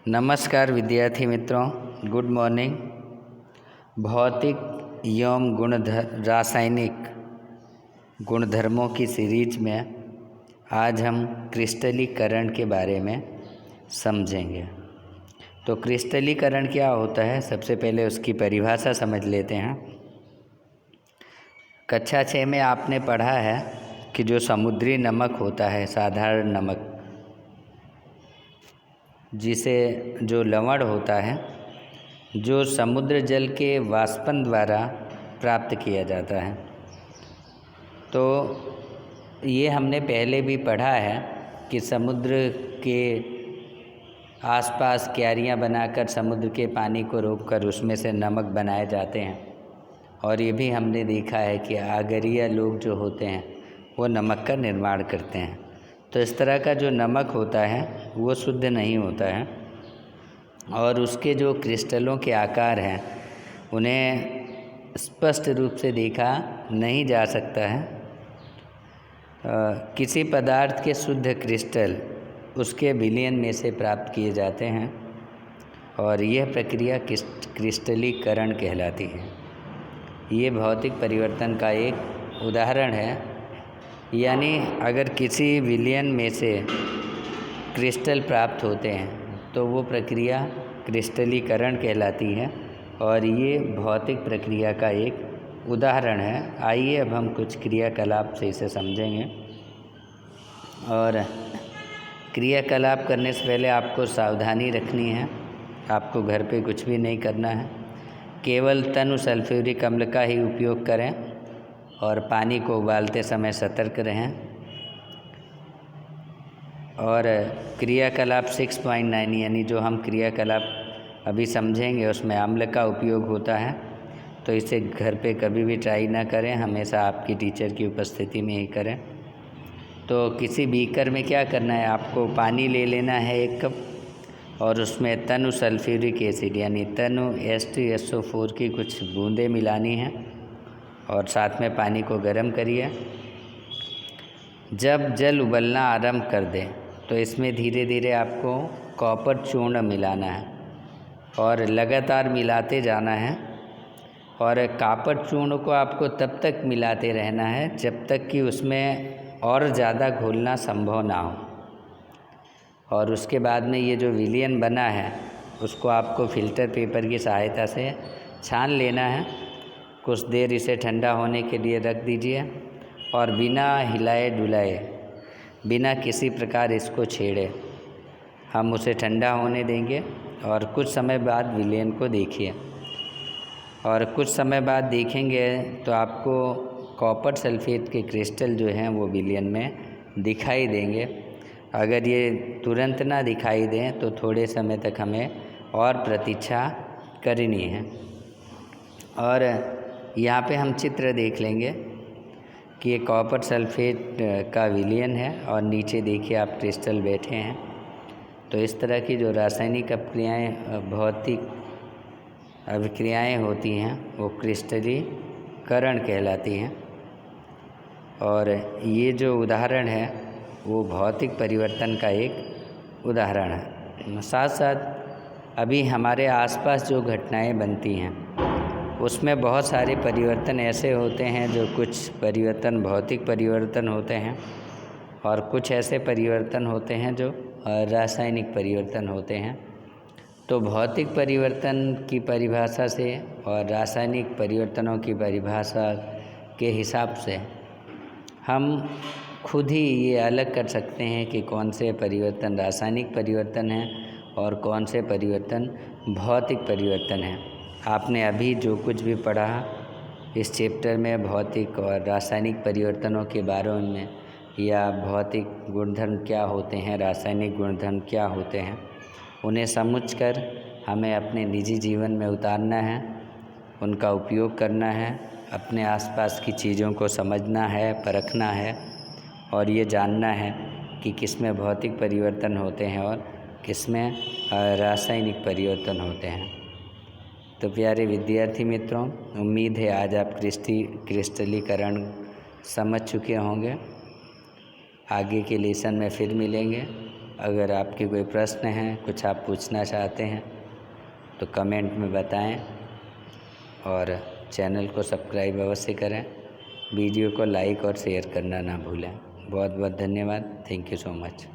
नमस्कार विद्यार्थी मित्रों, गुड मॉर्निंग। भौतिक एवं रासायनिक गुणधर्मों की सीरीज में आज हम क्रिस्टलीकरण के बारे में समझेंगे। तो क्रिस्टलीकरण क्या होता है, सबसे पहले उसकी परिभाषा समझ लेते हैं। कक्षा 6 में आपने पढ़ा है कि जो समुद्री नमक होता है, साधारण नमक, जिसे जो लवण होता है, जो समुद्र जल के वाष्पन द्वारा प्राप्त किया जाता है। तो ये हमने पहले भी पढ़ा है कि समुद्र के आसपास क्यारियाँ बनाकर समुद्र के पानी को रोककर उसमें से नमक बनाए जाते हैं। और ये भी हमने देखा है कि आगरिया लोग जो होते हैं वो नमक का निर्माण करते हैं। तो इस तरह का जो नमक होता है वो शुद्ध नहीं होता है और उसके जो क्रिस्टलों के आकार हैं उन्हें स्पष्ट रूप से देखा नहीं जा सकता है। किसी पदार्थ के शुद्ध क्रिस्टल उसके विलयन में से प्राप्त किए जाते हैं और यह प्रक्रिया क्रिस्टलीकरण कहलाती है। ये भौतिक परिवर्तन का एक उदाहरण है। यानी अगर किसी विलयन में से क्रिस्टल प्राप्त होते हैं तो वो प्रक्रिया क्रिस्टलीकरण कहलाती है और ये भौतिक प्रक्रिया का एक उदाहरण है। आइए अब हम कुछ क्रियाकलाप से इसे समझेंगे। और क्रियाकलाप करने से पहले आपको सावधानी रखनी है। आपको घर पे कुछ भी नहीं करना है, केवल तनु सल्फ्यूरिक अम्ल का ही उपयोग करें और पानी को उबालते समय सतर्क रहें। और क्रियाकलाप 6.9 यानी जो हम क्रियाकलाप अभी समझेंगे उसमें अम्ल का उपयोग होता है, तो इसे घर पे कभी भी ट्राई ना करें, हमेशा आपकी टीचर की उपस्थिति में ही करें। तो किसी बीकर में क्या करना है, आपको पानी ले लेना है 1 कप और उसमें तनु सल्फ्यूरिक एसिड यानी तनु H2SO4 की कुछ बूंदें मिलानी हैं और साथ में पानी को गर्म करिए। जब जल उबलना आरंभ कर दे तो इसमें धीरे धीरे आपको कॉपर चूर्ण मिलाना है और लगातार मिलाते जाना है। और कॉपर चूर्ण को आपको तब तक मिलाते रहना है जब तक कि उसमें और ज़्यादा घोलना संभव ना हो। और उसके बाद में ये जो विलयन बना है उसको आपको फ़िल्टर पेपर की सहायता से छान लेना है। कुछ देर इसे ठंडा होने के लिए रख दीजिए और बिना हिलाए डुलाए, बिना किसी प्रकार इसको छेड़े हम उसे ठंडा होने देंगे। और कुछ समय बाद विलयन को देखिए और कुछ समय बाद देखेंगे तो आपको कॉपर सल्फेट के क्रिस्टल जो हैं वो विलयन में दिखाई देंगे। अगर ये तुरंत ना दिखाई दें तो थोड़े समय तक हमें और प्रतीक्षा करनी है। और यहाँ पे हम चित्र देख लेंगे कि ये कॉपर सल्फेट का विलयन है और नीचे देखिए आप क्रिस्टल बैठे हैं। तो इस तरह की जो रासायनिक अभिक्रियाएँ, भौतिक अभिक्रियाएँ होती हैं वो क्रिस्टलीकरण कहलाती हैं। और ये जो उदाहरण है वो भौतिक परिवर्तन का एक उदाहरण है। साथ साथ अभी हमारे आसपास जो घटनाएं बनती हैं उसमें बहुत सारे परिवर्तन ऐसे होते हैं, जो कुछ परिवर्तन भौतिक परिवर्तन होते हैं और कुछ ऐसे परिवर्तन होते हैं जो रासायनिक परिवर्तन होते हैं। तो भौतिक परिवर्तन की परिभाषा से और रासायनिक परिवर्तनों की परिभाषा के हिसाब से हम खुद ही ये अलग कर सकते हैं कि कौन से परिवर्तन रासायनिक परिवर्तन हैं और कौन से परिवर्तन भौतिक परिवर्तन हैं। आपने अभी जो कुछ भी पढ़ा इस चैप्टर में भौतिक और रासायनिक परिवर्तनों के बारे में, या भौतिक गुणधर्म क्या होते हैं, रासायनिक गुणधर्म क्या होते हैं, उन्हें समझकर हमें अपने निजी जीवन में उतारना है, उनका उपयोग करना है, अपने आसपास की चीज़ों को समझना है, परखना है और ये जानना है कि किसमें भौतिक परिवर्तन होते हैं और किसमें रासायनिक परिवर्तन होते हैं। तो प्यारे विद्यार्थी मित्रों, उम्मीद है आज आप क्रिस्टलीकरण समझ चुके होंगे। आगे के लेसन में फिर मिलेंगे। अगर आपके कोई प्रश्न हैं, कुछ आप पूछना चाहते हैं तो कमेंट में बताएं और चैनल को सब्सक्राइब अवश्य करें। वीडियो को लाइक और शेयर करना ना भूलें। बहुत बहुत धन्यवाद। Thank you so much.